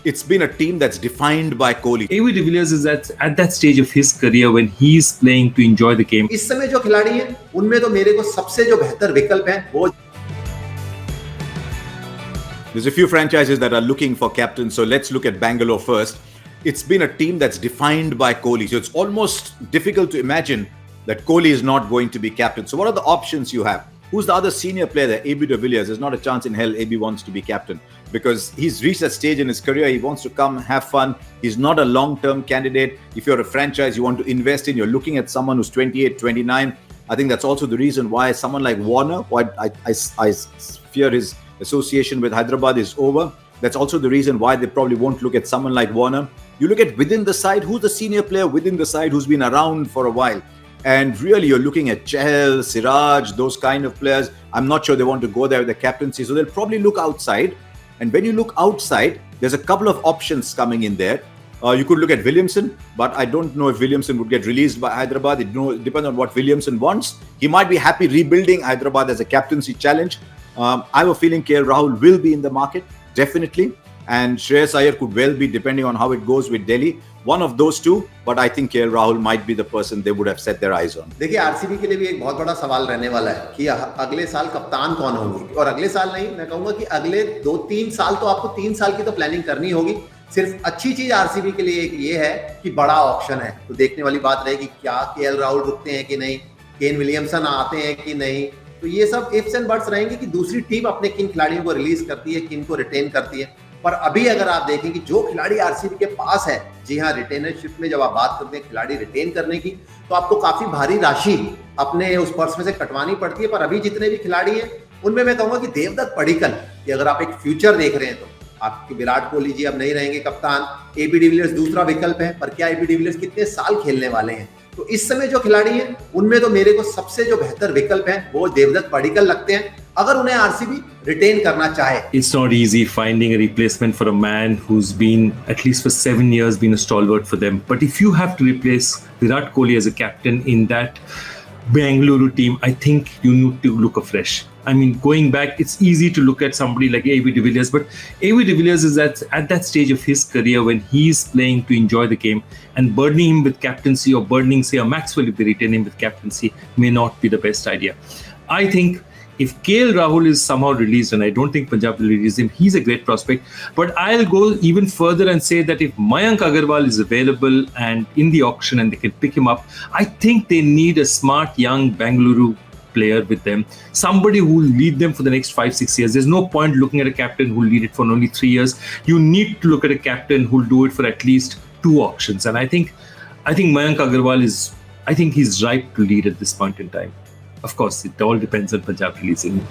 It's been a team that's defined by Kohli. AB de Villiers is at that stage of his career when he's playing to enjoy the game. इस समय जो खिलाड़ी हैं उनमें तो मेरे को सबसे जो बेहतर विकल्प है वो There's a few franchises that are looking for captains, so let's look at Bangalore first. It's been a team that's defined by Kohli, so it's almost difficult to imagine that Kohli is not going to be captain. So what are the options you have? Who's the other senior player there? AB de Villiers. There's not a chance in hell AB wants to be captain because he's reached that stage in his career. He wants to come, have fun. He's not a long-term candidate. If you're a franchise you want to invest in, you're looking at someone who's 28, 29. I think that's also the reason why someone like Warner, I fear his association with Hyderabad is over. That's also the reason why they probably won't look at someone like Warner. You look at within the side, who's the senior player within the side who's been around for a while? And really, you're looking at Chahal, Siraj, those kind of players. I'm not sure they want to go there with the captaincy. So they'll probably look outside. And when you look outside, there's a couple of options coming in there. You could look at Williamson, but I don't know if Williamson would get released by Hyderabad. It depends on what Williamson wants. He might be happy rebuilding Hyderabad as a captaincy challenge. I have a feeling KL Rahul will be in the market, definitely. And Shreyas Iyer could well be, depending on how it goes with Delhi. One of those two, but I think KL Rahul might be the person they would have set their eyes on. देखिए RCB के लिए भी एक बहुत बड़ा सवाल रहने वाला है कि अगले साल कप्तान कौन होंगे और अगले साल नहीं, मैं कहूंगा कि अगले 2-3 साल तो आपको 3 साल की तो प्लानिंग करनी होगी. सिर्फ अच्छी चीज आरसीबी के लिए ये है कि बड़ा ऑप्शन है, तो देखने वाली बात रहेगी क्या केएल राहुल रुकते हैं कि नहीं, केन विलियमसन आते हैं कि नहीं. तो ये सब इफ्स एंड बट्स रहेंगे कि दूसरी टीम अपने किन खिलाड़ियों को रिलीज करती है, किन को रिटेन करती है. पर अभी अगर आप देखें कि जो खिलाड़ी आरसीबी के पास है, जी हाँ, रिटेनरशिप में जब आप बात करते हैं खिलाड़ी रिटेन करने की, तो आपको काफी भारी राशि अपने उस पर्स में से कटवानी पड़ती है. पर अभी जितने भी खिलाड़ी हैं उनमें मैं कहूंगा कि देवदत्त पडिक्कल कि अगर आप एक फ्यूचर देख रहे हैं तो आपके विराट कोहली जी अब नहीं रहेंगे कप्तान. एबी डिविलियर्स दूसरा विकल्प है, पर क्या एबी डिविलियर्स कितने साल खेलने वाले हैं? तो इस समय जो खिलाड़ी हैं उनमें तो मेरे को सबसे जो बेहतर विकल्प है वो देवदत्त पडिक्कल लगते हैं, अगर उन्हें आरसीबी रिटेन करना चाहे. It's not easy finding a replacement for a man who's been, at least for 7 years, been a stalwart for them. But if you have to replace Virat Kohli as a captain in that Bengaluru team, I think you need to look afresh. I mean, going back, it's easy to look at somebody like AB de Villiers, but AB de Villiers is at that stage of his career when he's playing to enjoy the game, and burdening him with captaincy or burdening, say, a Maxwell if they retain him with captaincy may not be the best idea. I think if KL Rahul is somehow released, and I don't think Punjab will release him, he's a great prospect. But I'll go even further and say that if Mayank Agarwal is available and in the auction and they can pick him up, I think they need a smart young Bengaluru player with them, somebody who will lead them for the next 5-6 years. There's no point looking at a captain who will lead it for only 3 years. You need to look at a captain who will do it for at least 2 auctions. And I think Mayank Agarwal he's ripe to lead at this point in time. Of course, it all depends on Punjab releasing him.